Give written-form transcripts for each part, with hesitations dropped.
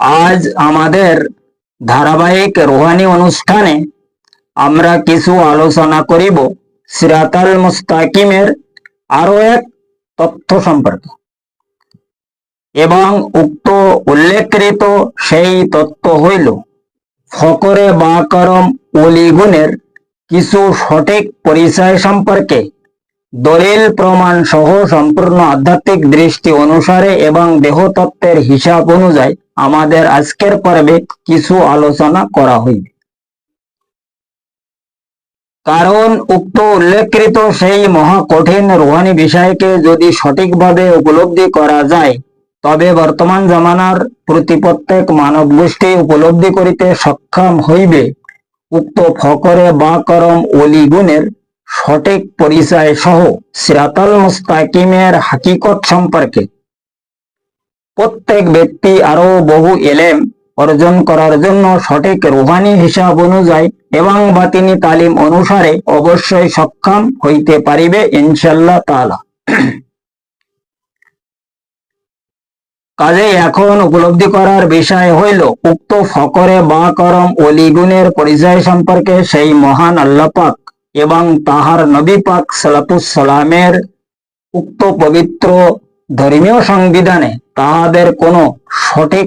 আজ আমাদের ধারাবাহিক রুহানি অনুষ্ঠানে আমরা কিছু আলোচনা করিব সিরাতাল মুস্তাকিমের আরো এক তথ্য সম্পর্কে এবং উক্ত উল্লেখকৃত সেই তথ্য হইল ফকরে বা করম ওলি গুণের কিছু সঠিক পরিচয় সম্পর্কে দলিল প্রমাণ সহ সম্পূর্ণ আধ্যাত্মিক দৃষ্টি অনুসারে এবং দেহতত্ত্বের হিসাব অনুযায়ী আমাদের আজকের পর্বে কিছু আলোচনা করা হইবে। কারণ উক্ত উল্লেখকৃত সেই মহা কঠিন রুহানি বিষয়কে যদি সঠিকভাবে উপলব্ধি করা যায় তবে বর্তমান জামানার প্রতি প্রত্যেক মানব গোষ্ঠী উপলব্ধি করিতে সক্ষম হইবে উক্ত ফকরে বা করম ওলি গুণের সঠিক পরিচয় সহ সিরাতাল মুস্তাকিমের হাকিকত সম্পর্কে। প্রত্যেক ব্যক্তি আরো বহু এলেম অর্জন করার জন্য সঠিক রুহানি হিসাব অনুযায়ী এবং বাতিনি তালিম অনুসারে অবশ্যই সক্ষম হইতে পারিবে ইনশাআল্লাহ তাআলা। কাজে এখন উপলব্ধি করার বিষয় হইল উক্ত ফকরে বা করম ওলি গুণের পরিচয় সম্পর্কে সেই মহান আল্লাহ পাক এবং তাহার নবী পাক সাল্লাল্লাহু সাল্লামের উক্ত পবিত্র ধর্মীয় সংবিধানে তাহাদের কোনো সঠিক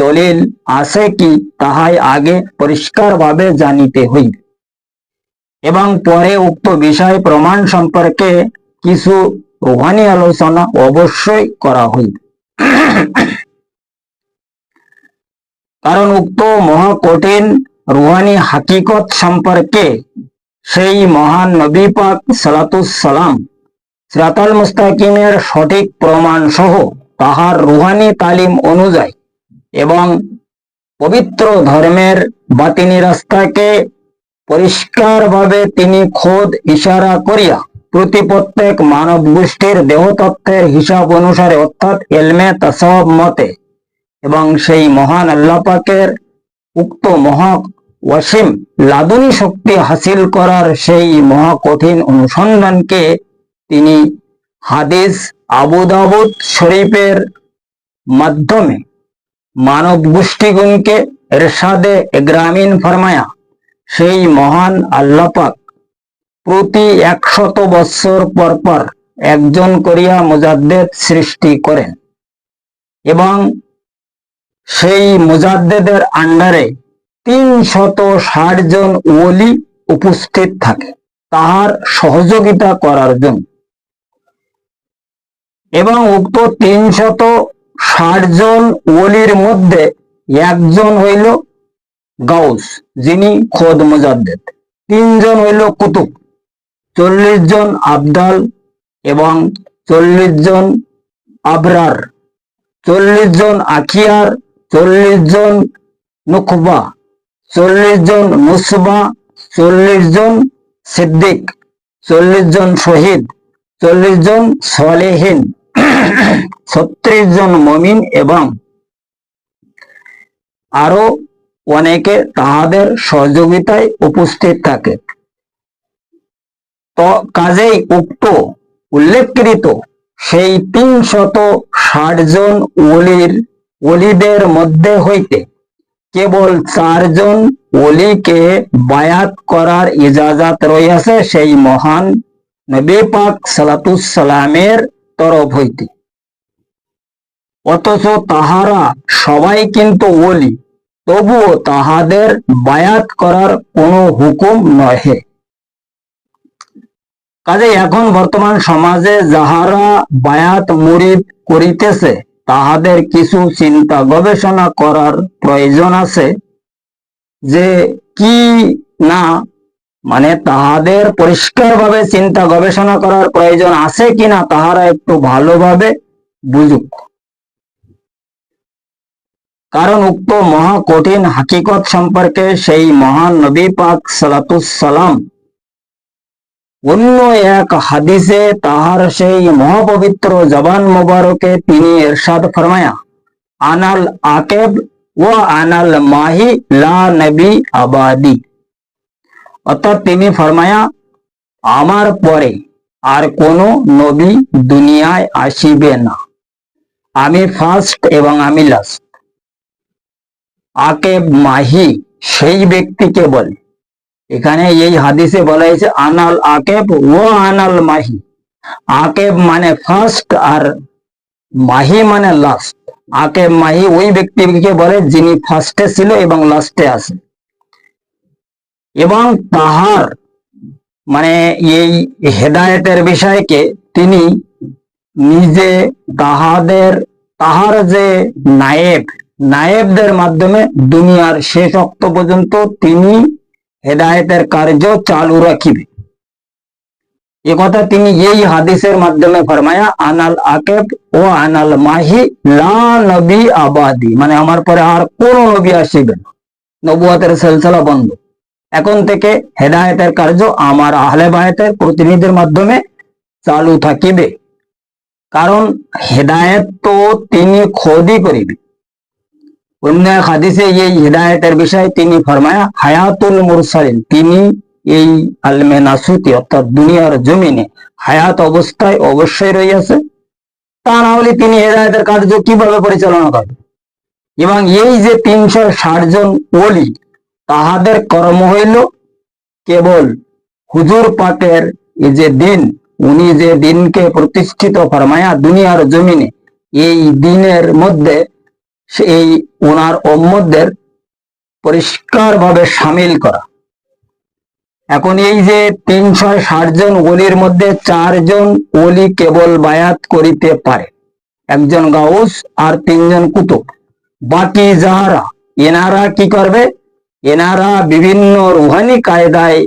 দলিল আছে কি তাহাই আগে পরিষ্কারভাবে জানিতে হইবে এবং পরে উক্ত বিষয় প্রমাণ সম্পর্কে কিছু রুহানি আলোচনা অবশ্যই করা হইবে। কারণ উক্ত মহা কঠিন রুহানি হাকিকত সম্পর্কে সেই মহান নবী পাক সাল্লাল্লাহু সাল্লাম সিরাতাল মুস্তাকিমের সঠিক প্রমাণ সহ তাহার রুহানি তালিম অনুযায়ী এবং পবিত্র ধর্মের বাতিনি রাস্তাকে পরিষ্কারভাবে তিনি খোদ ইশারা করিয়া প্রতি প্রত্যেক মানব গোষ্ঠীর দেহতত্ত্বের হিসাব অনুসারে অর্থাৎ এলমে তাসাওয়ুফ মতে এবং সেই মহান আল্লাহ পাকের উক্ত মহা ওয়াসিম লাদুনি শক্তি হাসিল করার সেই মহা কঠিন অনুসন্ধানকে তিনি হাদিস আবু দাউদ শরীফের মাধ্যমে মানব গোষ্ঠীগণকে ইরশাদে গ্রামীণ ফরমায়া সেই মহান আল্লাহ পাক প্রতি 100 বৎসর পর পর একজন করিয়া মুজাদ্দেদ সৃষ্টি করেন এবং সেই মুজাদ্দেদের আন্ডারে 360 জন ওলি উপস্থিত থাকে তাহার সহযোগিতা করার জন্য এবং উক্ত 360 জন ওলির মধ্যে একজন হইল গাউস যিনি খোদ মুজাদ্দেদ, 3 জন হইল কুতুব, 40 জন আবদাল এবং 40 জন আবরার, 40 জন আখিয়ার, 40 জন নুখবা, 40 জন মুসবা, 40 জন সিদ্দিক, 40 জন শহীদ, 40 জন সালেহিন, 36 জন মুমিন এবং আরো অনেকে তাহাদের সহযোগিতায় উপস্থিত থাকে। তো কাজেই উক্ত উল্লেখকৃত সেই 360 জন ওলিদের মধ্যে হইতে কেবল 4 জন ওলিকে বায়াত করার ইজাজত রয়েছে সেই মহান নবী পাক সাল্লাল্লাহু সাল্লামের তরফ হইতে। অথচ তাহারা সবাই কিন্তু ওলি, তবুও তাহাদের বায়াত করার কোনো হুকুম নহে। কাজে এখন বর্তমান সমাজে যাহারা বায়াত মুরিদ করিতেছে তাহাদের কিছু চিন্তা গবেষণা করার প্রয়োজন আছে যে কি না, মানে তাহাদের পরিষ্কারভাবে চিন্তা গবেষণা করার প্রয়োজন আছে কিনা তাহারা একটু ভালোভাবে বুঝুক। কারণ উক্ত মহা কঠিন হাকিকত সম্পর্কে সেই মহান নবী পাক সাল্লাল্লাহু সাল্লাম অন্য এক হাদিসে তাহার সেই মহাপবিত্র জবান মোবারকে তিনি ইরশাদ ফরমায়া আনাল আকেব ওয়া আনাল মাহি লা নবী আবাদি, অর্থাৎ তিনি ফরমায়া আমার পরে আর কোনো নবী দুনিয়ায় আসিবে না, আমি ফার্স্ট এবং আমি লাস্ট। আকেব মাহি সেই ব্যক্তিকে বলে। এখানে এই হাদিসে বলা হয়েছে আনাল আকেব ও আনাল মাহি। আকেব মানে ফার্স্ট আর মাহি মানে লাস্ট। আকেব মাহি ওই ব্যক্তিকে বলে যিনি ফার্স্টে ছিল এবং লাস্টে আছে, এবং তাহার মানে এই হেদায়েতের বিষয়কে তিনি নিজে তাহার যে নায়েবদের মাধ্যমে দুনিয়ার শেষ অক্ত পর্যন্ত তিনি হেদায়েতের কার্য চালু রাখিবে। এ কথা তিনি এই হাদিসের মাধ্যমে ফরমায়া আনাল আকেব ও আনাল মাহি লা নবী আবাদি, মানে আমার পরে আর কোন নবী আসিবে না, নবুয়তের সিলসিলা বন্ধ। এখন থেকে হেদায়েতের কার্য আমার আহলে বায়াতের প্রতিনিধির মাধ্যমে চালু থাকিবে, কারণ হেদায়েত তো তিনি খোদই করিবে। অন্য এক হাদিসে এই হেদায়েতের বিষয়ে তিনি ফরমায়া হায়াতুল মুরসালিন, তিনি এই আলমে নাসুতি অর্থাৎ দুনিয়ার জমিনে হায়াত অবস্থায় অবশ্যই রইয়াছে, তা না হলে তিনি হেদায়েতের কার্য কিভাবে পরিচালনা করবেন। এবং এই যে 360 জন ওলি, তাহাদের কর্ম হইল কেবল হুজুর পাকের এই যে দিন, উনি যে দিনকে প্রতিষ্ঠিত ফরমায়া দুনিয়ার জমিনে, এই দিনের মধ্যে সেই ওনার উম্মতদের পরিষ্কারভাবে সামিল করা। এখন এই যে 360 জন ওলির মধ্যে 4 জন ওলি কেবল বায়াত করিতে পারে, একজন গাউস আর 3 জন কুতুব। বাকি যাহারা এনারা কি করবে, এনারা বিভিন্ন রুহানি কায়দায়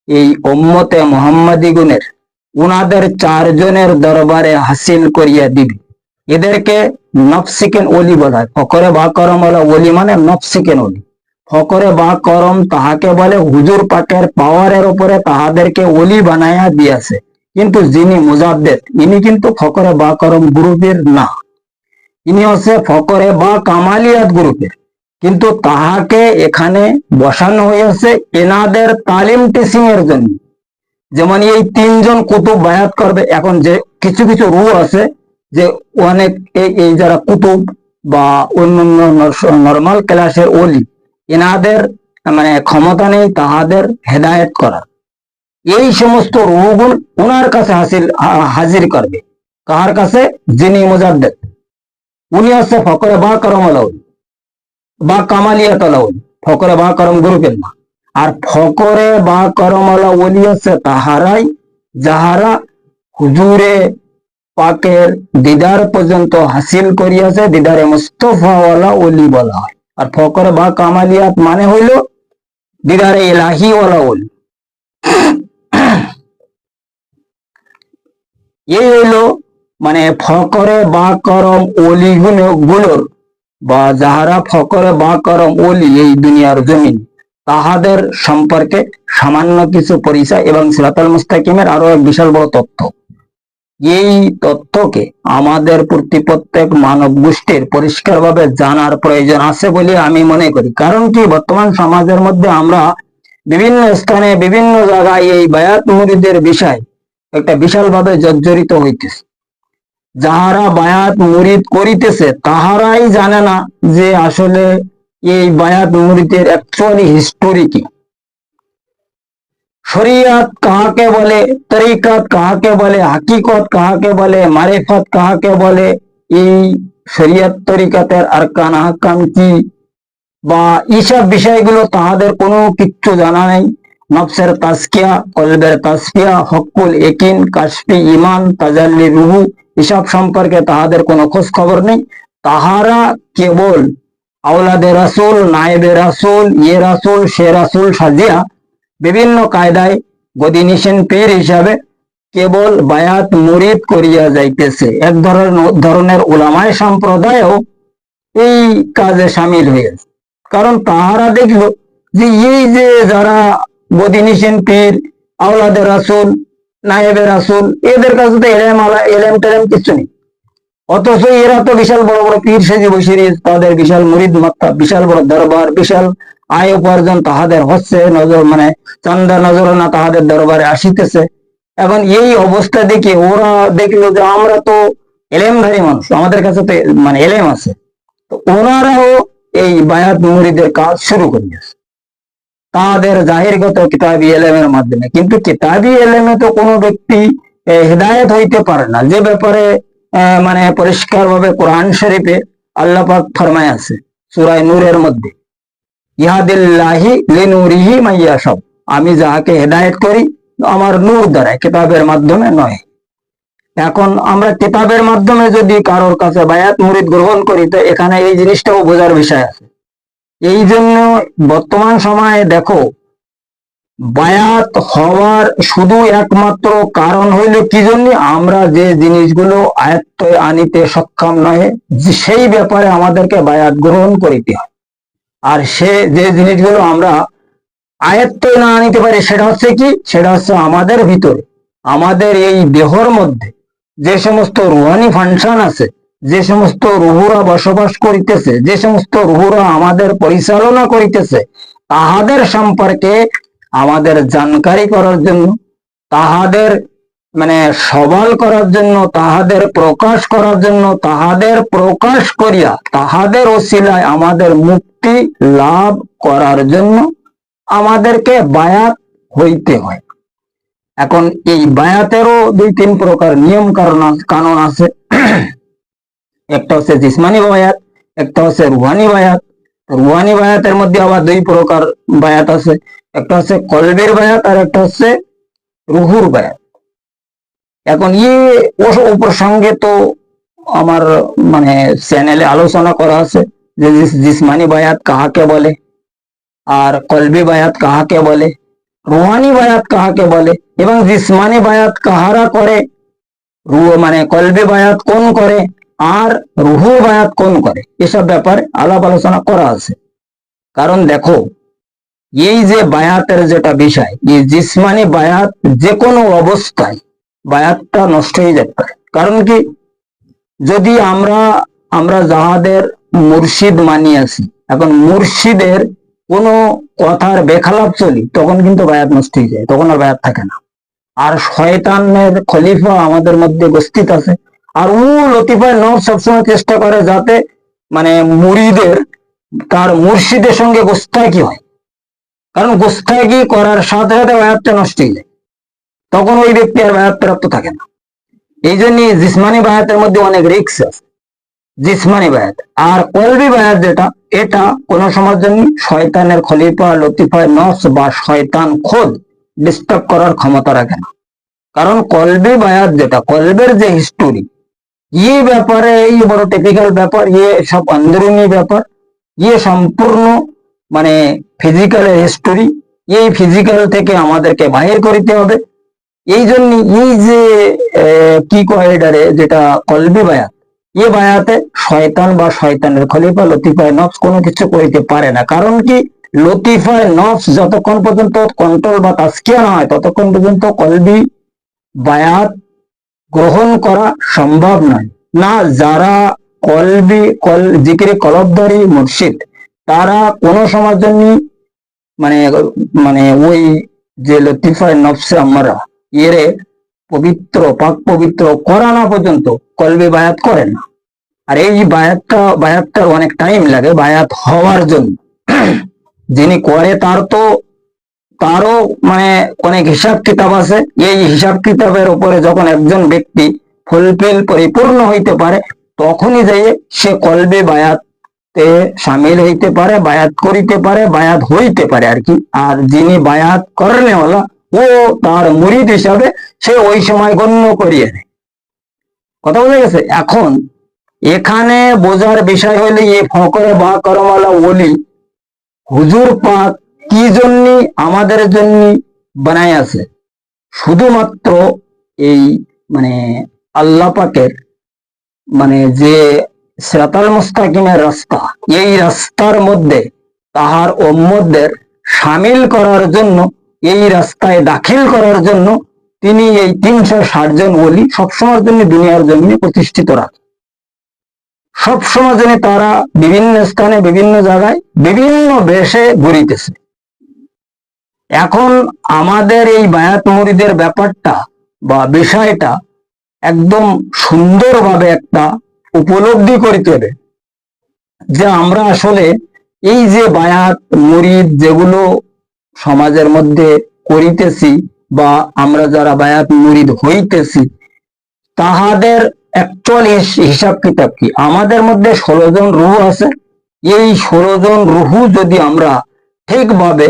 এই উম্মতে মুহাম্মাদি গুণের উনাদের 4 জনের দরবারে হাসিল করিয়া দিবে। এদেরকে নফসিকেন ওলি বলা হয়। ফকরে বা করম ওলি মানে নফসিকেন ওলি। ফকরে বা করম তাহাকে বলে হুজুর পাকের পাওয়ারের উপরে তাহাদেরকে ওলি বানায়া দিয়েছে, কিন্তু যিনি মুজাদ্দেদ ইনি কিন্তু ফকরে বা করম গ্রুপের না, ইনি হচ্ছে ফকরে বা কামালিয়াত গ্রুপের, কিন্তু তাহাকে এখানে বসানো হয়েছে এনাদের তালিম টিচিং এর জন্য। যেমন এই 3 জন কুতুব বায়াত করবে। এখন যে কিছু কিছু রু আছে যে অনেক এই যারা কুতুব বা অন্যান্য নর্মাল ক্লাসের ওলি, এনাদের মানে ক্ষমতা নেই তাহাদের হেদায়েত করার। এই সমস্ত রুগুন ওনার কাছে হাজির করবে। কার কাছে? যিনি মুজাদ্দেদ, উনি হচ্ছে ফকরে বা করম বা কামালিয়াত ওলি, ফকরে বা করম গ্রুপের না। আর ফকরে বা করম ওলি হচ্ছে তাহারাই যাহারা হুজুরে পাকের দিদার পর্যন্ত হাসিল করিয়াছে, দিদারে মুস্তফাওয়ালা ওলি বলা হয়। আর ফকরে বা কামালিয়াত মানে হইল দিদারে ইলাহি ওয়ালা ওলি। এই হইল মানে ফকরে বা করম ওলি গুলোর বা যাহারা ফকরে বা করম ওলি এই দুনিয়ার জমিন, তাহাদের সম্পর্কে সামান্য কিছু পরিচয় এবং সিরাতাল মুস্তাকিমের আরো এক বিশাল বড় তথ্য। এই তথ্যকে আমাদের প্রত্যেক মানব গোষ্ঠীর পরিষ্কারভাবে জানার প্রয়োজন আছে বলে আমি মনে করি। কারণ কি, বর্তমান সমাজের মধ্যে আমরা বিভিন্ন স্থানে বিভিন্ন জায়গায় এই বায়াত মুরিদের বিষয় একটা বিশালভাবে জর্জরিত হইতেছে। যাহারা বায়াত মুরিদ করিতেছে তাহারাই জানে না যে আসলে এই বায়াত মুরিদের অ্যাকচুয়ালি হিস্টোরি কি, শরিয়াত কাহাকে বলে, তরিকাত কাহাকে বলে, হাকিকত কাহাকে বলে, মারিফত কাহাকে বলে, এই শরিয়াত তরিকাতের আরকান আহকাম কি, বা এইসব বিষয়গুলো তাহাদের কোনো কিচ্ছু জানা নেই। নফসের তাজকিয়া, কলবের তাজকিয়া, হকুল একিন, কাশফি ইমান, তাজাল্লি রুহু, এসব সম্পর্কে তাহাদের কোনো খোঁজ খবর নেই। তাহারা কেবল আওলাদে রাসূল, নায়েবে রাসূল, রাসূল, সে রাসূল সাজিয়া বিভিন্ন কায়দায় গদিনিসেন পীর হিসাবে কেবল বায়াত মুরিদ করিয়া যাইতেছে। এক ধরনের উলামায়ে সম্প্রদায়ও এই কাজে সামিল হয়েছে। কারণ তাহারা দেখলো যে এই যে যারা গদিনিসেন পীর, আওলাদে রাসূল, নায়েবে রাসূল, এদের কাছে তো এলেম টেলেম কিছু নেই, অথচ এরা তো বিশাল বড় বড় পীর সেজে বসে, তাদের বিশাল মুরিদ মাত্রা, বিশাল বড় দরবার, বিশাল আয় উপার্জন তাহাদের হচ্ছে, নজর মানে চান্দা নজরানা তাহাদের দরবারে আসিতেছে। এখন এই অবস্থা দেখে ওরা দেখলো যে আমরা তো এলেমধারী মানুষ, আমাদের কাছে তো মানে এলেম আছে, তো ওনারাও এই বায়াত মুরিদের কাজ শুরু করিয়েছে তাদের জাহিরগত কিতাবি এলেমের মাধ্যমে। কিন্তু কিতাবি এলেমে তো কোনো ব্যক্তি হেদায়েত হইতে পারে না, যে ব্যাপারে মানে পরিষ্কার ভাবে কোরআন শরীফে আল্লাহ পাক ফরমায় আছে সূরা নূরের মধ্যে, ইহাদিল্লাহি লিনুরিহি মাইয়াশা, আমি যাহাকে হেদায়েত করি আমার নূর দ্বারা, কিতাবের মাধ্যমে নয়। এখন আমরা কিতাবের মাধ্যমে যদি কারোর কাছে বায়াত মুরিদ গ্রহণ করি, তো এখানে এই জিনিসটাও বোঝার বিষয় আছে। এই জন্য বর্তমান সময়ে দেখো, বায়াত হওয়ার শুধু একমাত্র কারণ হইল কি জন্য, আমরা যে জিনিসগুলো আয়ত্তে আনিতে সক্ষম নয় সেই ব্যাপারে আমাদেরকে বায়াত গ্রহণ করিতে হয়। আর সে যে জিনিসগুলো আমরা আয়ত্তে না আনিতে পারি সেটা হচ্ছে কি, সেটা হচ্ছে আমাদের ভিতরে, আমাদের এই দেহর মধ্যে যে সমস্ত রুহানি ফাংশন আছে, যে সমস্ত রুহুরা বসবাস করিতেছে, যে সমস্ত রুহুরা আমাদের পরিচালনা করিতেছে, তাহাদের সম্পর্কে আমাদের জানকারি করার জন্য, তাহাদের মানে সবল করার জন্য, তাহাদের প্রকাশ করার জন্য, তাহাদের প্রকাশ করিয়া তাহাদের ওসিলায় আমাদের মুক্তি লাভ করার জন্য আমাদেরকে বায়াত হইতে হয়। এখন এই বায়াতেরও দুই তিন প্রকার নিয়ম কানুন আছে। একটা হচ্ছে জিসমানি বায়াত, একটা হচ্ছে রুহানি বায়াত। রুহানি বায়াতের মধ্যে আবার দুই প্রকার বায়াত আছে, একটা হচ্ছে কলবের বায়াত আর একটা হচ্ছে রুহুর বায়াত। এখন প্রসঙ্গে তো আমার মানে চ্যানেলে আলোচনা করা আছে যে জিসমানি বায়াত কাহাকে বলে, আর কলবি বায়াত কাহাকে বলে, রুহানি বায়াত কাহাকে বলে, এবং জিসমানি বায়াত কাহারা করে, মানে কলবি বায়াত কোন করে, আর রুহু বায়াত কোন করে, এসব ব্যাপারে আলাপ আলোচনা করা আছে। কারণ দেখো, এই যে বায়াতের যেটা বিষয়, এই জিসমানি বায়াত যে কোনো অবস্থায় বায়াতটা নষ্ট হয়ে যেতে পারে। কারণ কি, যদি আমরা যাহাদের মুর্শিদ মানিয়াছি, এখন মুর্শিদের কোনো কথার বেখালাপ চলি, তখন কিন্তু বায়াত নষ্ট হয়ে যায়, তখন আর বায়াত থাকে না। আর শয়তানের খলিফা আমাদের মধ্যে উপস্থিত আছে, আর ও লতিফায় নফস সবসময় চেষ্টা করে যাতে মানে মুরিদের তার মুর্শিদের সঙ্গে গোস্তাকি হয়। কারণ গোস্তাকি করার সাথে সাথে বায়াতটা নষ্ট হয়ে যায়, তখন ওই ব্যক্তি আর বায়াত প্রাপ্ত থাকে না। এই জন্য জিসমানি বায়াতের মধ্যে অনেক রিস্ক আছে, জিসমানি বায়াত। আর কলবি বায়াত যেটা, এটা কোন সময়ের জন্য শয়তানের খলিফা লতিফায় নফস বা শয়তান খোদ ডিস্টার্ব করার ক্ষমতা রাখে না। কারণ কলবি বায়াত যেটা, কলবের যে হিস্টোরি, এই ব্যাপারে এই বড় টিপিক্যাল ব্যাপার, ইয়ে সব অন্দরুনি ব্যাপার, ইয়ে সম্পূর্ণ মানে ফিজিক্যালের হিস্টোরি, এই ফিজিক্যাল থেকে আমাদেরকে বাহির করিতে হবে। এই জন্য এই যে কি কয় এটারে, যেটা কলবি বায়াত, এই বায়াতে শয়তান বা শয়তানের খলিফা লতিফায় নফস কোনো কিছু করিতে পারে না। কারণ কি, লতিফায় নফস যতক্ষণ পর্যন্ত কন্ট্রোল বা তাস্কিয়া না হয়, ততক্ষণ পর্যন্ত কলবি বায়াত গ্রহণ করা সম্ভব নয়। না, যারা জিকিরে কলবধারী মুর্শিদ, তারা কোনো সময়ের জন্য মানে মানে ওই যে লতিফায় নফসে আমরা এরে পবিত্র পাক পবিত্র করা না পর্যন্ত কলবে বায়াত করেন না। আর এই বায়াতটার অনেক টাইম লাগে বায়াত হওয়ার জন্য। যিনি করে তারও মানে অনেক হিসাব কিতাব আছে। এই হিসাব কিতাবের উপরে যখন একজন ব্যক্তি ফুলফিল পরিপূর্ণ হইতে পারে, তখনই যাইয়ে সে কলবে বায়াতে সামিল হইতে পারে, বায়াত করিতে পারে, বায়াত হইতে পারে আর কি। আর যিনি বায়াত করনেওয়ালা, ও তার মুরিদ হিসাবে সে ওই সময় গণ্য করিয়ে নেয়। কথা বোঝা গেছে? এখন এখানে বোঝার বিষয় হইলে এ ফকরে বা করমালা ওলি হুজুর পাক কি জন্য আমাদের জন্য বানায় আছে, শুধুমাত্র এই মানে আল্লাহ পাকের মানে যে সিরাতাল মুস্তাকিমের রাস্তা, এই রাস্তার মধ্যে তাহার উম্মতদের শামিল করার জন্য, এই রাস্তায় দাখিল করার জন্য তিনি এই 360 জন ওলি সবসময়ের জন্য দুনিয়ার জমিনে প্রতিষ্ঠিত রাখেন। সবসময় জন্য তারা বিভিন্ন স্থানে, বিভিন্ন জায়গায়, বিভিন্ন বেশে ঘুরিতেছে। এখন আমাদের এই বায়াত মুরিদের ব্যাপারটা বা বিষয়টা একদম সুন্দরভাবে একটা উপলব্ধি করিতে হবে যে আমরা আসলে এই যে বায়াত মুরিদ যেগুলো সমাজের মধ্যে করিতেছি বা আমরা যারা বায়াত মুরিদ হইতেছি, তাহাদের অ্যাকচুয়াল হিসাব কিতাব কি? আমাদের মধ্যে 16 জন রুহ আছে। এই 16 জন রুহ যদি আমরা ঠিকভাবে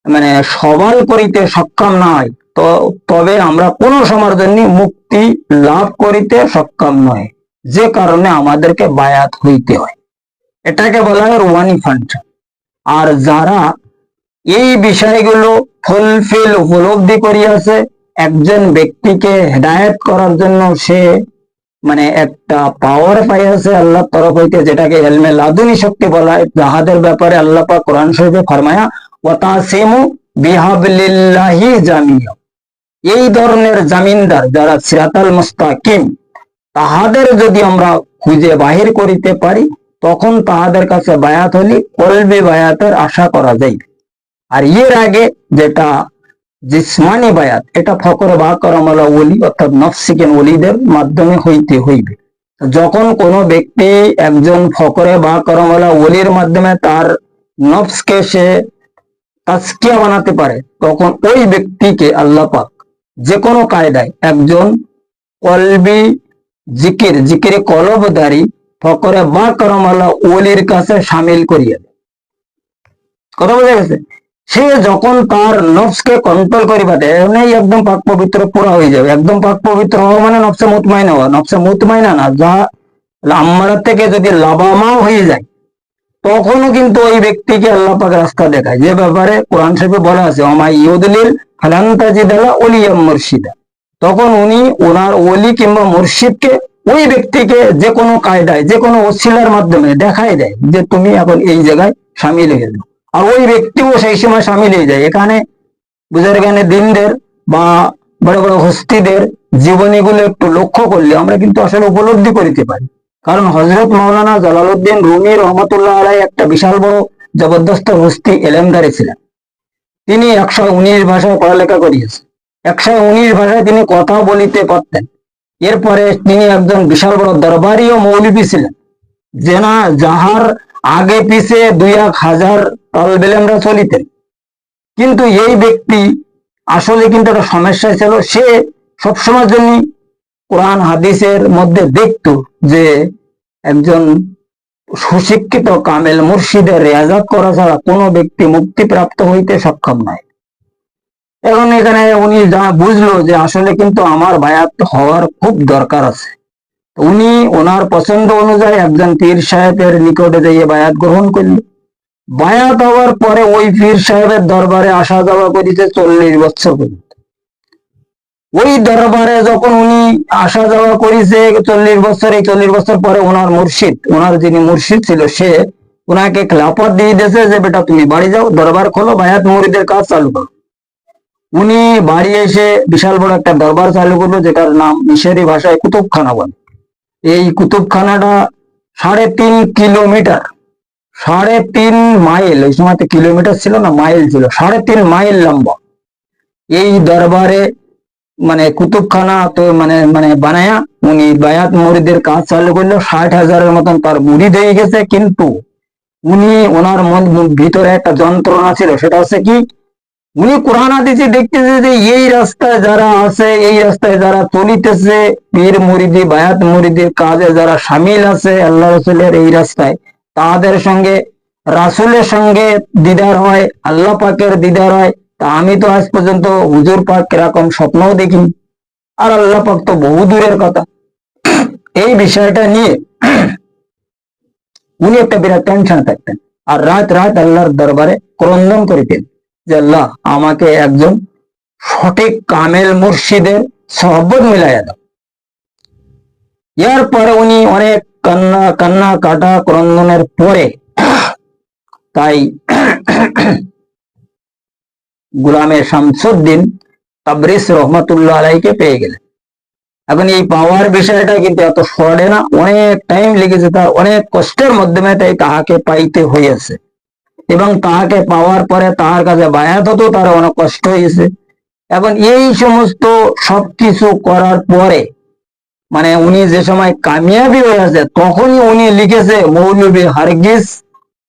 মানে সবাল করিতে সক্ষম না হয়, তো তবে আমরা কোন সময়ের জন্য মুক্তি লাভ করিতে সক্ষম নয়, যে কারণে আমাদেরকে বায়াত হইতে হয়। এটাকে বলা হয় রুহানি ফাংশন। আর যারা এই বিষয়গুলো ফুলফিল উপলব্ধি করিয়াছে, একজন ব্যক্তিকে হেদায়েত করার জন্য সে মানে একটা পাওয়ার পাইয়াছে আল্লাহর তরফ হইতে, যেটাকে ইলমে লাদুনি শক্তি বলা হয়, যাহাদের ব্যাপারে আল্লাহ পাক কোরআন শরীফে ফরমায়া ওয়াতাসিমু বিহাবলিল্লাহি জামিয়া। এই ধরনের জামিনদার যারা সিরাতাল মুস্তাকিম, তাহাদের যদি আমরা খুঁজে বাহির করিতে পারি, তখন তাহাদের কাছে বায়াত হলি কলবি বায়াতের আশা করা যায়। আর এর আগে যেটা জিসমানি বায়াত, এটা ফকরে বা করমলা ওলি অর্থাৎ নফসিকেন ওলিদের মাধ্যমে হইতে হইবে। যখন কোনো ব্যক্তি একজন ফকরে বা করমলা ওলির মাধ্যমে তার নফসকে সে তাজকিয়া বানাতে পারে, তখন ওই ব্যক্তিকে আল্লাহ পাক যে কোনো কায়দায় একজন কলবি জিকিরে কলবদারি ফকরে বা করমলা ওলির কাছে সামিল করিয়ে দেয়। কথা বোঝা গেছে? সে যখন তার নফসকে কন্ট্রোল করিবা দেয়, এমনি একদম পাক পবিত্র পুরা হয়ে যাবে। একদম পাক পবিত্র হওয়া মানে নফসে মুতমাইনা হওয়া। নফসে মুতমাইনা না, যা আম্মারা থেকে যদি লাবামাও হয়ে যায়, তখনও কিন্তু ওই ব্যক্তিকে আল্লাহ পাক রাস্তা দেখায়, যে ব্যাপারে কোরআন শরীফে বলা আছে ওমা ইউদলিল ফালান তাজিদালা ওলিয়াম মুরশিদা। তখন উনি ওনার ওলি কিংবা মুর্শিদকে ওই ব্যক্তিকে যে কোনো কায়দায় যে কোনো ওসিলার মাধ্যমে দেখাই দেয় যে তুমি এখন এই জায়গায় সামিল হয়ে যাও। আর ওই ব্যক্তিও সেই সময় সামিল হয়ে যায়। এখানে বুজুর্গানে দিনদের বা বড় বড় হস্তিদের জীবনীগুলো একটু লক্ষ্য করলে আমরা কিন্তু আসলে উপলব্ধি করিতে পারি। কারণ হযরত মাওলানা জালালউদ্দিন রুমি রহমতুল্লাহ আলাইহি একটা বিশাল বড় জবরদস্ত হস্তি এলেমদারি ছিলেন। তিনি 119 ভাষায় পড়ালেখা করিয়েছেন। 119 ভাষায় তিনি কথা বলিতে পারতেন। এরপরে তিনি একজন বিশাল বড় দরবারি ও মৌলবি ছিলেন, যাহার আগে পিছে 2-1000 তালবেলেমরা চলিতেন। কিন্তু এই ব্যক্তি আসলে কিন্তু একটা সমস্যায় ছিল। সে সবসময় জন্য কোরআন হাদিসের মধ্যে দেখত যে একজন সুশিক্ষিত কামেল মুর্শিদের রেয়াজাত করা ছাড়া কোনো ব্যক্তি মুক্তিপ্রাপ্ত হইতে সক্ষম নয়। এখন এখানে উনি যা বুঝলো যে আসলে কিন্তু আমার বায়াত হওয়ার খুব দরকার আছে। উনি ওনার পছন্দ অনুযায়ী একজন পীর সাহেবের নিকটে যাইয়ে বায়াত গ্রহণ করল। বায়াত হওয়ার পরে ওই পীর সাহেবের দরবারে আসা যাওয়া করেছে 40 বছর পর্যন্ত। ওই দরবারে যখন উনি আসা যাওয়া করেছে 40 বছর, এই 40 বছর পরে ওনার মুর্শিদ, ওনার যিনি মুর্শিদ ছিল, সে ওনাকে খেলাফত দিয়ে দিয়েছে যে বেটা তুমি বাড়ি যাও, দরবার খোলো, বায়াত মুরিদের কাজ চালু করো। উনি বাড়ি এসে বিশাল বড় একটা দরবার চালু করলো, যেটার নাম মিশরি ভাষায় কুতুবখানা বলে। এই কুতুবখানাটা 3.5 কিলোমিটার, 3.5 মাইল, ওই সময় কিলোমিটার ছিল না, মাইল ছিল, 3.5 মাইল লম্বা। এই দরবারে মানে কুতুবখানা তো মানে মানে বানায়া উনি বায়াত মুরিদের কাজ চালু করলো। 60,000-এর মতন তার মুরিদ হয়ে গেছে। কিন্তু উনি ওনার ভিতরে একটা যন্ত্রণা ছিল, সেটা হচ্ছে কি, উনি কোরআন হাদিসে দেখতেছে যে এই রাস্তায় যারা আছে, এই রাস্তায় যারা চলিতেছে, পীর মুরিদি বায়াত মুরিদির কাজে যারা সামিল আছে আল্লাহ রাসূলের এই রাস্তায়, তাদের সঙ্গে রাসূলের সঙ্গে দিদার হয়, আল্লাহ পাকের দিদার হয়। তা আমি তো আজ পর্যন্ত হুজুর পাক এরকম স্বপ্নও দেখিনি, আর আল্লাহ পাক তো বহু দূরের কথা। এই বিষয়টা নিয়ে উনি একটা বিরাট টেনশন থাকতেন, আর রাত রাত আল্লাহর দরবারে ক্রন্দন করিতেন যে আল্লাহ আমাকে একজন সঠিক কামেল মুর্শিদের সহবত মিলাইয়া দাও। এরপরে উনি অনেক কান্না কাটা ক্রন্দনের পরে তাই গোলামে শামসুদ্দিন তাবরিজ রহমতুল্লাহ আলাইকে পেয়ে গেলেন। এখন এই পাওয়ার বিষয়টা কিন্তু এত সহজে না, অনেক টাইম লেগেছে, তার অনেক কষ্টের মাধ্যমে তাই তাহাকে পাইতে হয়েছে। এবং তাহাকে পাওয়ার পরে তাহার কাছে বায়াত হতো, তার অনেক কষ্ট হয়েছে। এখন এই সমস্ত সবকিছু করার পরে মানে উনি যে সময় কামিয়াবি হয়েছে তখনই উনি লিখেছে মৌলভী হারগিজ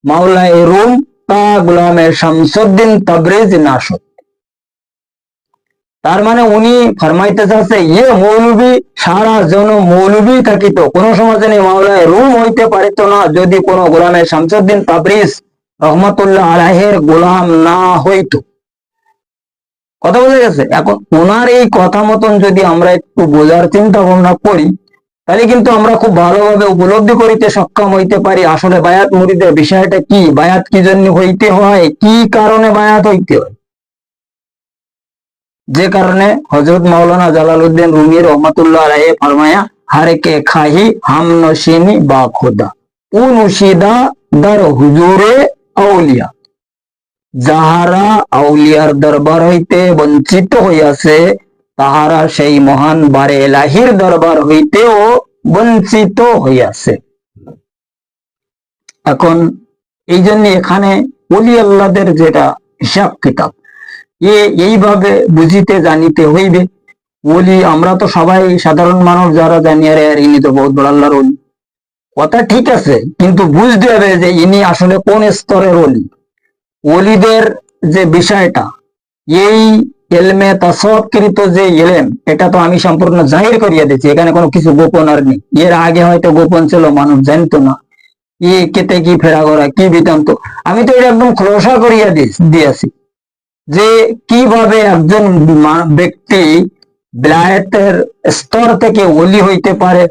মাওলায়ে রুম তা গুলামে শামসুদ্দিন তাবরেজ নাসুদ। তার মানে উনি ফরমাইতে চাচ্ছে মৌলভী সারা জন মৌলভী থাকিত কোন সমাজে মাওলায়ে রুম হইতে পারিত না যদি কোন গোলামে শামসুদ্দিন তাবরিজ রহমতুল্লাহ আলাইহের গোলাম না হইত। কথা বোঝা গেছে? এখন ওনার এই কথা মতন যদি আমরা একটু বোঝার চিন্তা ভাবনা করি তাহলে কিন্তু আমরা খুব ভালোভাবে উপলব্ধি করিতে সক্ষম হইতে পারি আসলে বায়াত মুরিদের বিষয়টা কি, বায়াত কি জন্য হইতে হয়, কি কারণে বায়াত হইতে হয়। যে কারণে হযরত মাওলানা জালালউদ্দিন রুমি রহমাতুল্লাহ আলাইহি ফরমায়া হারকে খাহি হাম নশিনি বা খোদা উনুশিদা দর হুজুরে আউলিয়া, যাহারা আউলিয়ার দরবার হইতে বঞ্চিত হইয়াছে তাহারা সেই মহান বারে এলাহির দরবার হইতেও বঞ্চিত হইয়াছে। এখন এই জন্য এখানে ওলি আল্লাহদের যেটা হিসাব কিতাব এইভাবে বুঝিতে জানিতে হইবে। ওলি আমরা তো সবাই সাধারণ মানুষ যারা জানি আরে ইনি তো বহুত বড় আল্লাহর ওলি, কথা ঠিক আছে, কিন্তু বুঝতে হবে যে ইনি আসলে কোন স্তরের ওলি। ওলিদের যে বিষয়টা এই এলমে তাসাউফকৃত যে এলেম এটা তো আমি সম্পূর্ণ জাহির করিয়া দিচ্ছি, এখানে কোনো কিছু গোপন আর নেই। এর আগে হয়তো গোপন ছিল, মানুষ জানতো না কেতে কি ফেরা করা কি বিতান্ত, আমি তো এটা একদম খোলসা করিয়া দিয়েছি যে কিভাবে একজন ব্যক্তি বিলায়েতের স্তর থেকে ওলি হইতে পারে,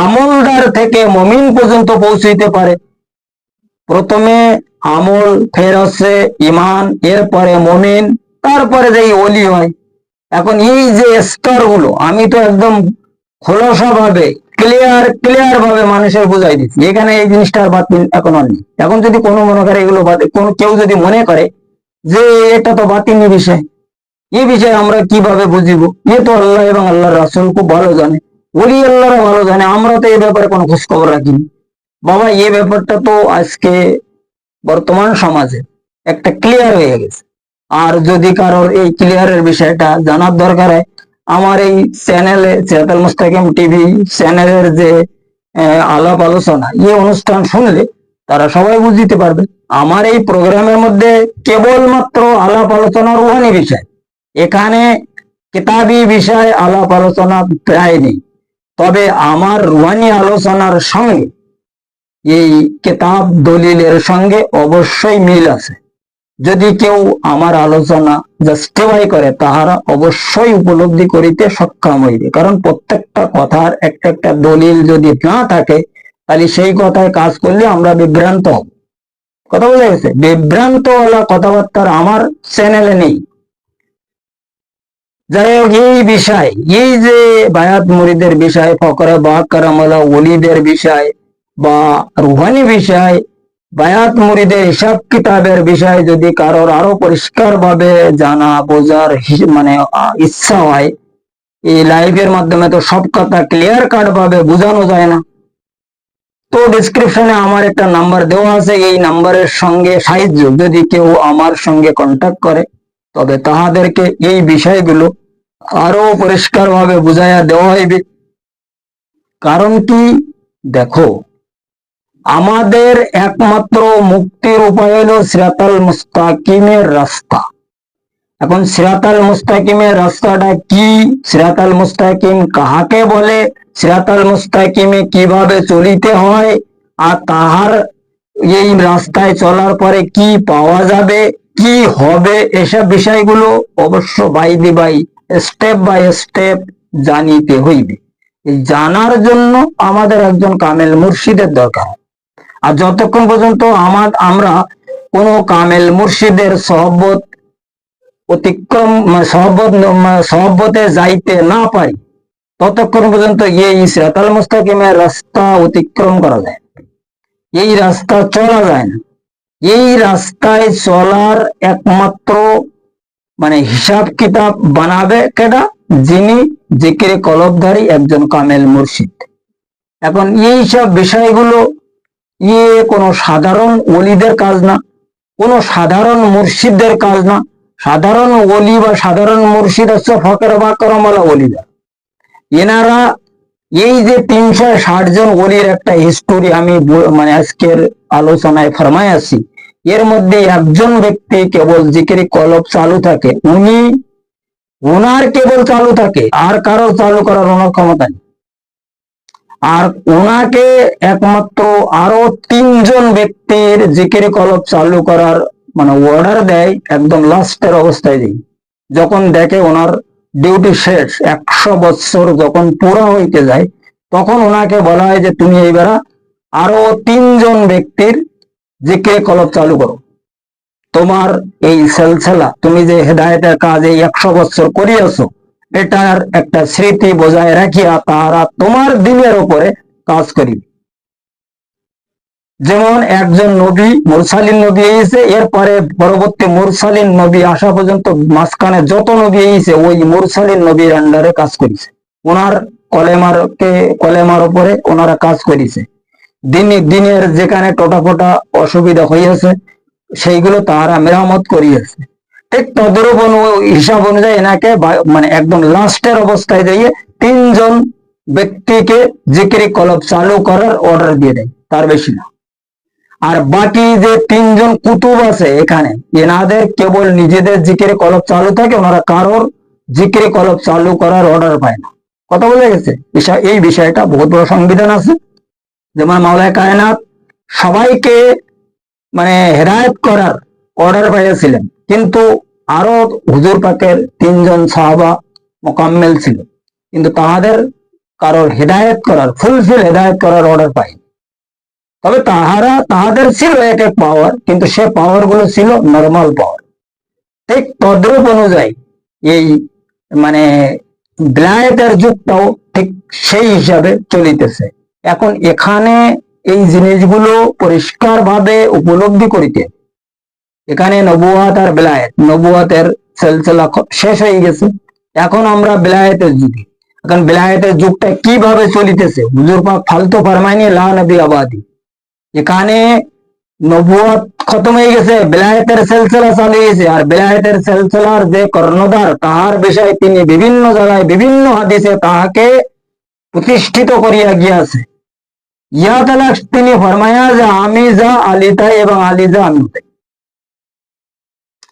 আমলদার থেকে মমিন পর্যন্ত পৌঁছইতে পারে। প্রথমে আমল, ফের হচ্ছে ইমান, এরপরে মমিন, তারপরে যে ওলি হয়। এখন এই যে স্তর গুলো আমি তো একদম খোলসা ভাবে ক্লিয়ার ভাবে মানুষের বুঝাই দিচ্ছি, এখানে এই জিনিসটার বাতিল এখন নেই। এখন যদি কোনো মনে করে এগুলো কোনো কেউ যদি মনে করে যে এটা তো বাতিনি বিষয়, এই বিষয়ে আমরা কিভাবে বুঝিব, তো আল্লাহ এবং আল্লাহর রাসূল খুব ভালো জানে, ওলি আল্লাহরা ভালো জানে, আমরা তো এই ব্যাপারে কোনো খোঁজ খবর রাখিনি। বাবা এই ব্যাপারটা তো আজকে বর্তমান সমাজে একটা ক্লিয়ার হয়ে গেছে। আর যদি কারোর এই ক্লিয়ারের বিষয়টা জানার দরকার হয় আমার এই চ্যানেলে সিরাতাল মুস্তাকিম টিভি চ্যানেলের যে আলাপ আলোচনা অনুষ্ঠান শুনলে তারা সবাই বুঝতে পারবে। আমার এই প্রোগ্রামের মধ্যে কেবলমাত্র আলাপ আলোচনা রুহানি বিষয়, এখানে কিতাবি বিষয় আলাপ আলোচনা প্রায় নেই। তবে আমার রুহানি আলোচনার সঙ্গে এই কিতাব দলিলের সঙ্গে অবশ্যই মিল আছে। যদি কেউ আমার আলোচনা জাস্টিফাই করে তাহারা অবশ্যই উপলব্ধি করিতে সক্ষম হইবে, কারণ প্রত্যেকটা কথার একটা একটা দলিল যদি না থাকে তাহলে সেই কথায় কাজ করলে আমরা বিভ্রান্ত হব। কথা বোঝা গেছে? বিভ্রান্ত হওয়া কথাবার্তার আমার চ্যানেলে নেই। যাই হোক, এই বিষয় এই যে বায়াত মুরিদের বিষয়, ফকরে বা কারামালা ওলিদের বিষয় বা রুহানি বিষয়, বায়াত মুরিদের হিসাব কিতাবের বিষয় যদি কারোর আরো পরিষ্কার ভাবে জানা বোঝার মানে ইচ্ছা হয়, এই লাইভের মাধ্যমে তো সব কথা ক্লিয়ার কাট ভাবে বোঝানো যায় না। তো ডিসক্রিপশনে আমার একটা নাম্বার দেওয়া আছে, এই নাম্বারের সঙ্গে সাহায্য যদি কেউ আমার সঙ্গে কন্ট্যাক্ট করে তবে তাহাদেরকে এই বিষয়গুলো আরো পরিষ্কার ভাবে বুঝাইয়া দেওয়া হইবে। কারণ কি দেখো, আমাদের একমাত্র মুক্তির উপায় হলো সিরাতাল মুস্তাকিমের রাস্তা। এখন সিরাতাল মুস্তাকিমের রাস্তাটা কি, সিরাতাল মুস্তাকিম কাহাকে বলে, সিরাতাল মুস্তাকিমে কিভাবে চলিতে হয়, আর তাহার এই রাস্তায় চলার পরে কি পাওয়া যাবে, কি হবে, এসব বিষয়গুলো অবশ্য বাই স্টেপ জানিতে হইবে। জানার জন্য আমাদের একজন কামেল মুর্শিদের দরকার। আর যতক্ষণ পর্যন্ত আমরা কোনো কামেল মুর্শিদের সহবত অতিক্রম সহবতে যাইতে না পারি ততক্ষণ পর্যন্ত এই সিরাতাল মুস্তাকিমের রাস্তা অতিক্রম করা যায়, এই রাস্তা চলা যায় না। এই রাস্তায় চলার একমাত্র মানে হিসাব কিতাব বানাবে কেডা, যিনি জিকিরে কলবধারী একজন কামেল মুর্শিদ। এখন এই সব বিষয়গুলো কোনো সাধারণ ওলিদের কাজ না, কোনো সাধারণ মুর্শিদদের কাজ না। সাধারণ ওলি বা সাধারণ মুর্শিদ হচ্ছে ফকর বা করমওয়ালা ওলিরা, এনারা এই যে 360 জন ওলির একটা হিস্টোরি আমি মানে আজকের আলোচনায় ফরমাই আছি, এর মধ্যে একজন ব্যক্তি কেবল জিকির কলব চালু থাকে, ওনার কেবল চালু থাকে, আর কারো চালু করার ওনার ক্ষমতা নেই। আর ওনাকে একমাত্র আরো 3জন ব্যক্তির জিকির কলব চালু করার মানে অর্ডার দেয়, একদম লাস্টের অবস্থায় দেয়, যখন দেখে ওনার ডিউটি শেষ, 100 বছর যখন পুরো হইতে যায়, তখন ওনাকে বলা হয় যে তুমি এইবার আরো 3জন ব্যক্তির জিকির কলব চালু করো। তোমার এই সেলসেলা, তুমি যে হেদায়েতের কাজে 100 বছর করিয়াছো, এটার একটা স্মৃতি বজায় রাখিয়া তারা তোমার দিনের উপরে কাজ করিবে। যেমন একজন নবী মুরসালিন নবী এসে, এরপরে পরবর্তী মুরসালিন নবী আসা পর্যন্ত মাঝখানে যত নবী এসে ওই মুরসালিন নবীর আন্ডারে কাজ করেছে, ওনার কলেমার উপরে ওনারা কাজ করেছে। দিনের যেখানে টোটাফোটা অসুবিধা হইয়াছে সেইগুলো তারা মেরামত করিয়েছে। ঠিক তদরূপ হিসাব অনুযায়ী এনাকে মানে একদম লাস্টের অবস্থায় দিয়ে 3জন ব্যক্তিকে জিকিরি কলব চালু করার অর্ডার দিয়ে দেয়, তার বেশি না। আর বাকি যে 3জন কুতুব আছে এখানে, এনাদের কেবল নিজেদের জিকিরে কলব চালু থাকে, ওনারা কারোর জিকিরে কলব চালু করার অর্ডার পায় না। কথা বোঝা গেছে? এই বিষয়টা বহুত বড় সংবিধান আছে। যেমন মাওলানা কায়নাত সবাইকে মানে হেদায়েত করার অর্ডার পাইয়াছিলেন, কিন্তু আরো হুজুর পাকের 3জন সাহাবা মোকাম্মেল ছিল, কিন্তু তাহাদের কারোর হেদায়েত করার ফুলফিল হেদায়েত করার অর্ডার পায়নি। তবে তাহাদের ছিল এক এক পাওয়ার, কিন্তু সে পাওয়ার গুলো ছিল নর্মাল পাওয়ার। ঠিক তদ্রূপ অনুযায়ী এই মানে বেলায়েতের যুগটাও ঠিক সেই হিসাবে চলিতেছে। এখন এখানে এই জিনিসগুলো পরিষ্কার ভাবে উপলব্ধি করিতে, এখানে নবুয়াত আর বেলায়েত, নবুয়াতের সিলসিলা শেষ হয়ে গেছে, এখন আমরা বেলায়েতের যুগে। এখন বেলায়েতের যুগটা কিভাবে চলিতেছে, হুজুর পাক ফালতু ফরমায়নি লা নবী আবাদি, এখানে নবুয়াত খতম হয়ে গেছে, বেলায়েতের সিলসিলা চালু হয়েছে। আর বেলায়েতের সিলসিলার যে কর্ণধার, তাহার বিষয়ে তিনি বিভিন্ন জায়গায় বিভিন্ন হাদিসে তাহাকে প্রতিষ্ঠিত করিয়া গিয়াছে। ইয়া তালা তিনি ফরমায়া যে আমি যা আলী তাই এবং আলী যা আমি তাই।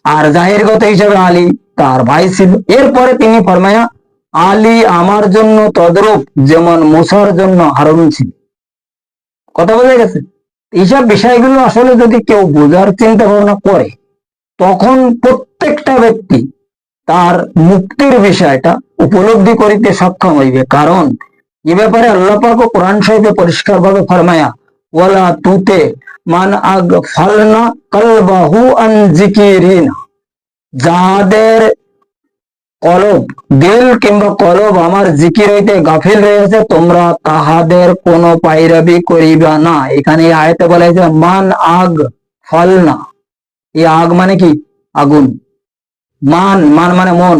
আর জাহিরগত হিসাবে আলী তার ভাই ছিল। এরপরে তিনি ফরমায়া আলী আমার জন্য তদরূপ যেমন মুসার জন্য হারুন ছিল। কথা বোঝা গেছে? এইসব বিষয়গুলো আসলে যদি কেউ বোঝার চিন্তা ভাবনা করে, তখন প্রত্যেকটা ব্যক্তি তার মুক্তির বিষয়টা উপলব্ধি করিতে সক্ষম হইবে। কারণ এ ব্যাপারে আল্লাহ পাক কোরআন শরীফে পরিষ্কার ভাবে ফরমায়া, ওয়ালা তুতে মান আগফালনা কলবাহু আন যিকিরিনা, যাদের কলব, দিল কিংবা কলব আমার জিকির হইতে গাফিল রয়েছে, তোমরা তাহাদের কোনো পাইরাবি করিবা না। এখানে আয়াতে বলা হয়েছে মান আগ ফলনা। এই আগ মানে কি? আগুন। মান মানে মন।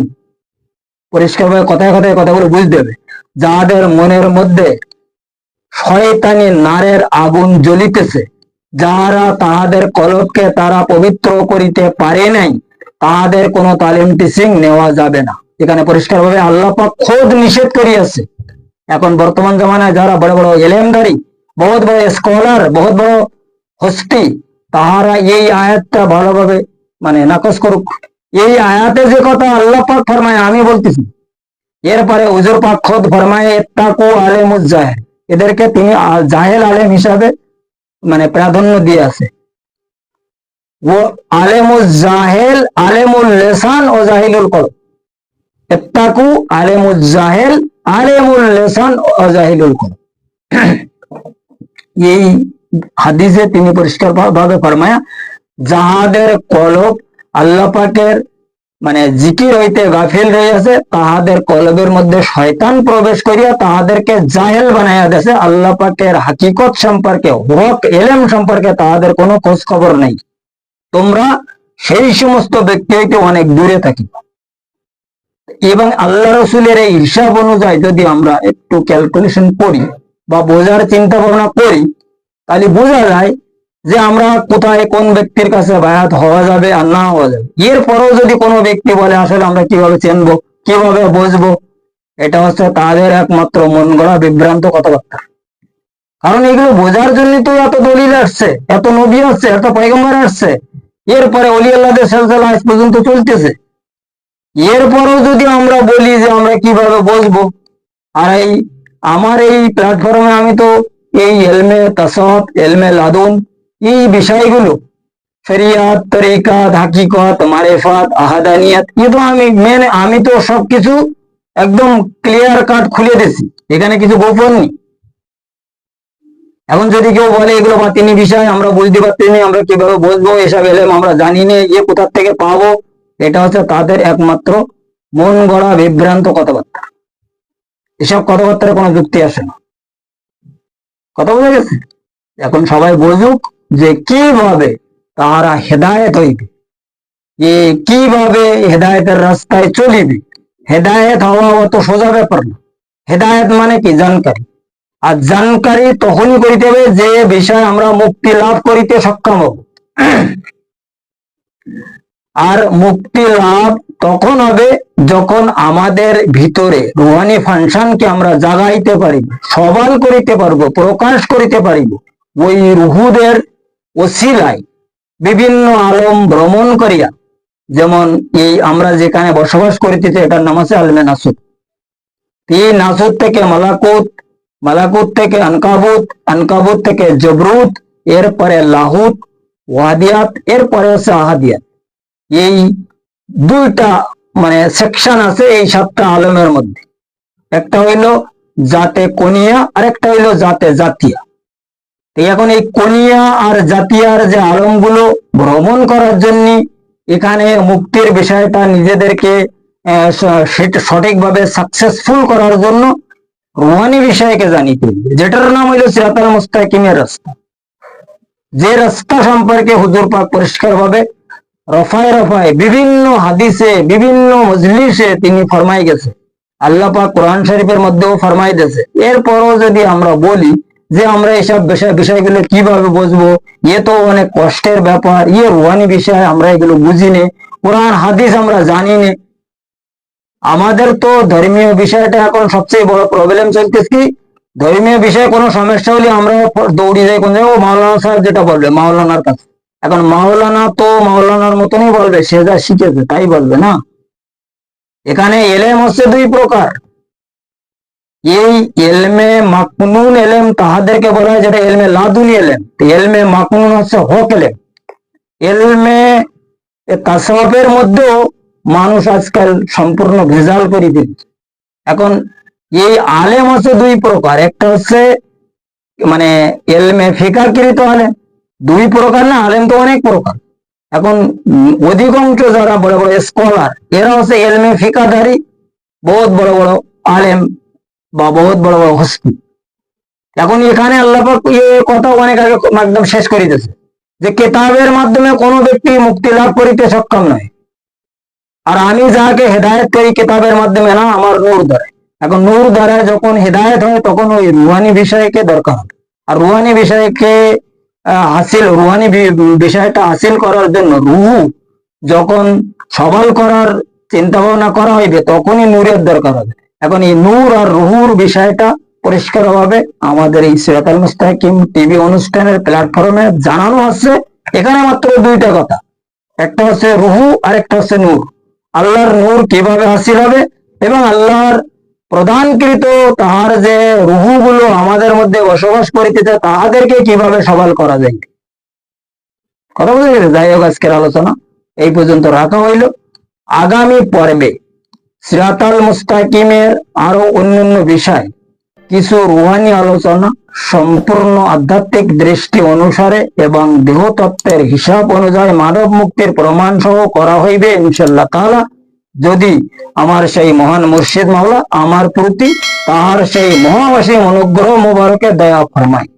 পরিষ্কার ভাবে কথায় কথায় কথাগুলো বুঝতে হবে। যাদের মনের মধ্যে শয়তানি নারের আগুন জ্বলিতেছে, যারা তাহাদের কলবকে তারা পবিত্র করিতে পারে নাই, তাহাদের কোনো তালিম টিচিং নেওয়া যাবে না। এখানে পরিষ্কার ভাবে আল্লাহ পাক খোদ নিষেধ করিয়াছে। এখন বর্তমান জমানায় যারা বড় বড় এলেমদারি, বহুত বড় স্কলার, বহুত বড় হস্তি, তাহারা এই আয়াতটা ভালোভাবে মানে নাকচ করুক। এই আয়াতে যে কথা আল্লাহ পাক ফরমায় আমি বলতেছি, এরপরে হুজুর পাক খোদ ফরমায় ইত্তাকু আলেমুজ জাহেল, এদেরকে তিনি জাহেল আলেম হিসাবে মানে প্রাধান্য দিয়ে আছে। ও আলেমুজ জাহেল, আলেমুল লেসান ও জাহিলুল কলব। ইত্তাকু আলেমুজ জাহেল, আলেমুল লেসান ও জাহিলুল কলব। এই হাদিসে তিনি পরিষ্কার ভাবে ফরমায়া, যাহাদের কলব আল্লাহ পাকের মানে জিকির হইতে গাফিল রয়েছে, তাহাদের কলবের মধ্যে শয়তান প্রবেশ করিয়া তাহাদেরকে জাহেল বানাইয়া দেছে। আল্লাহ পাকের হাকিকত সম্পর্কে, হক এলেম সম্পর্কে তাহাদের কোনো খোঁজ খবর নেই। তোমরা সেই সমস্ত ব্যক্তি হইতে অনেক দূরে থাকি। এবং আল্লাহ রসুলের এই হিসাব অনুযায়ী যদি আমরা একটু ক্যালকুলেশন করি বা বোঝার চিন্তা ভাবনা করি, তাহলে বোঝা যায় যে আমরা কোথায় কোন ব্যক্তির কাছে বায়াত হওয়া যাবে আর না হওয়া যাবে। এরপরেও যদি কোনো ব্যক্তি বলে আসলে আমরা কিভাবে চিনবো, কিভাবে বুঝবো, এটা হচ্ছে তাদের একমাত্র মন গড়া বিভ্রান্ত কথাবার্তা। কারণ এগুলো বোঝার জন্য তো এত দলিল আসছে, এত নবী আসছে, এত পয়গম্বর আসছে, এরপরে অলি আল্লাহদের সিলসিলা আজ পর্যন্ত চলতেছে। এরপরেও যদি আমরা বলি যে আমরা কিভাবে বসবো, আর আমার এই প্ল্যাটফর্মে আমি তো এই এলমে তাসাউফ, এলমে লাদুন, এই বিষয়গুলো শরিয়াত, তরিকাত, হাকিকত, মারিফাত, আহাদানিয়াত, এ তো আমি তো সবকিছু একদম ক্লিয়ার কাট খুলে দিছি, এখানে কিছু গোপন নেই। এখন যদি কেউ বলে এগুলো বাতিনি বিষয়, আমরা বুঝতে পারছি না, আমরা কিভাবে বুঝবো, এসব এলেম আমরা জানি না, কোথার থেকে পাবো, এটা হচ্ছে তাদের একমাত্র মন গড়া বিভ্রান্ত কথাবার্তা। এসব কথাবার্তার কোনো যুক্তি আসে না। কথা বোঝা গেছে? এখন সবাই বুঝুক যে কিভাবে তারা হেদায়েত হইবে, যে কিভাবে হেদায়েতের রাস্তায় চলিবে। হেদায়েত হওয়া অত সোজা ব্যাপার না। হেদায়েত মানে কি? জানকারী। আর জানকারী তখনই করিতে হবে যে বিষয় আমরা মুক্তি লাভ করিতে সক্ষম হব। আর মুক্তি লাভ তখন হবে যখন আমাদের ভিতরে রুহানি ফাংশনকে আমরা জাগাইতে পারিব, সবাল করিতে পারবো, প্রকাশ করিতে পারিব। ওই রুহুদের ওসিলায় বিভিন্ন আলম ভ্রমণ করিয়া, যেমন এই আমরা যেখানে বসবাস করিতেছি এটার নাম আছে আলমে নাসুদ। এই নাসুদ থেকে মালাকুত, মালাকুত থেকে আনকাবুত, আনকাবুত থেকে জবরুত, এরপরে লাহুত, ওয়াদিয়াত, এরপরে হচ্ছে আহাদিয়াত। এই দুইটা মানে সেকশন আছে এই 7টা আলমের মধ্যে। একটা হইল জাতে কোনিয়া, আর একটা হইল জাতে জাতিয়া। এখন এই কোনিয়া আর জাতিয়ার যে আলমগুলো ভ্রমণ করার জন্য এখানে মুক্তির বিষয়টা নিজেদেরকে সঠিকভাবে সাকসেসফুল করার জন্য রুহানি বিষয়কে জানিতে হবে, যেটার নাম হইল সিরাতাল মুস্তাকিমের রাস্তা। যে রাস্তা সম্পর্কে হুজুর পাক পরিষ্কার ভাবে রফায় রফায় বিভিন্ন হাদিসে, বিভিন্ন মজলিসে তিনি ফরমাই গেছে। আল্লাহ পাক কোরআন শরীফের মধ্যেও ফরমাই দিয়েছে। এরপরও যদি আমরা বলি যে আমরা এসব বিষয়গুলো কিভাবে বুঝবো, তো অনেক কষ্টের ব্যাপার, রুহানি বিষয়, আমরা এগুলো বুঝি নে, কোরআন হাদিস আমরা জানি নে। আমাদের তো ধর্মীয় বিষয়টা এখন সবচেয়ে বড় প্রবলেম চলতেছে কি, ধর্মীয় বিষয়ে কোনো সমস্যা হলে আমরা দৌড়ি যাই কোন জায়গায়, মাওলানা সাহেব যেটা বলবে মাওলানার কাছে। এখন মাওলানা তো মাওলানার মতনই বলবে, সে যা শিখেছে তাই বলবে না। এখানে এলেম হচ্ছে 2 প্রকার। এই এলমে মাকনুন এলেম তাহাদেরকে বলা হয়, যেটা এলমে লাদুনি এলেম। এলমে মাকনুন হচ্ছে হক এলেম। এলমে তাসাউফের মধ্যেও মানুষ আজকাল সম্পূর্ণ ভেজাল করে দিচ্ছে। এখন এই আলেম হচ্ছে 2 প্রকার। একটা হচ্ছে মানে এলমে ফিকাকৃত আলেম। 2 প্রকার না, আলেম তো অনেক প্রকার। এখন অধিকাংশ যারা বড় বড় স্কলার, এরা হচ্ছে এলমে ফিকাধারী, বহুত বড় বড় আলেম বা বহুত বড় বড় হস্তি। এখন এখানে আল্লাহ পাক কথা অনেক আগে একদম শেষ করে দিয়েছে যে কিতাবের মাধ্যমে কোনো ব্যক্তি মুক্তি লাভ করিতে সক্ষম নয়। আর আমি যাকে হেদায়েত করি কিতাবের মাধ্যমে না, আমার নূর দ্বারা। এখন নূর দ্বারা যখন হেদায়েত হয় তখন ওই রুহানি বিষয়কে দরকার হবে। আর রুহানি বিষয়কে রুহানি বিষয়টা হাসিল করার জন্য রুহু যখন সবল করার চিন্তা ভাবনা করা হইবে তখনই নূরের দরকার হবে। এখন এই নূর আর রুহুর বিষয়টা পরিষ্কার ভাবে আমাদের এই সিরাতাল মুস্তাকিম টিভি অনুষ্ঠানের প্ল্যাটফর্মে জানানো হচ্ছে। এখানে মাত্র 2টা কথা, একটা হচ্ছে রুহু আর একটা হচ্ছে নূর। আল্লাহর নূর কিভাবে হাসিল হবে এবং আল্লাহর প্রদানকৃত তাহার যে রুহু গুলো আমাদের মধ্যে বসবাস করিতেছে তাহাদেরকে কিভাবে সবল করা যায়। কথা বুঝে গেছে? যাই হোক, আজকের আলোচনা এই পর্যন্ত রাখা হইল। আগামী পর্বে সিরাতাল মুস্তাকিমের আরো অন্যান্য বিষয়, কিছু রুহানি আলোচনা সম্পূর্ণ আধ্যাত্মিক দৃষ্টি অনুসারে এবং দেহতত্ত্বের হিসাব অনুযায়ী মানব মুক্তির প্রমাণ সহ করা হইবে ইনশাআল্লাহ তাআলা, যদি আমার সেই মহান মুর্শিদ মাওলা আমার প্রতি তাহার সেই মহাবাসী অনুগ্রহ মোবারকে দয়া ফরমায়।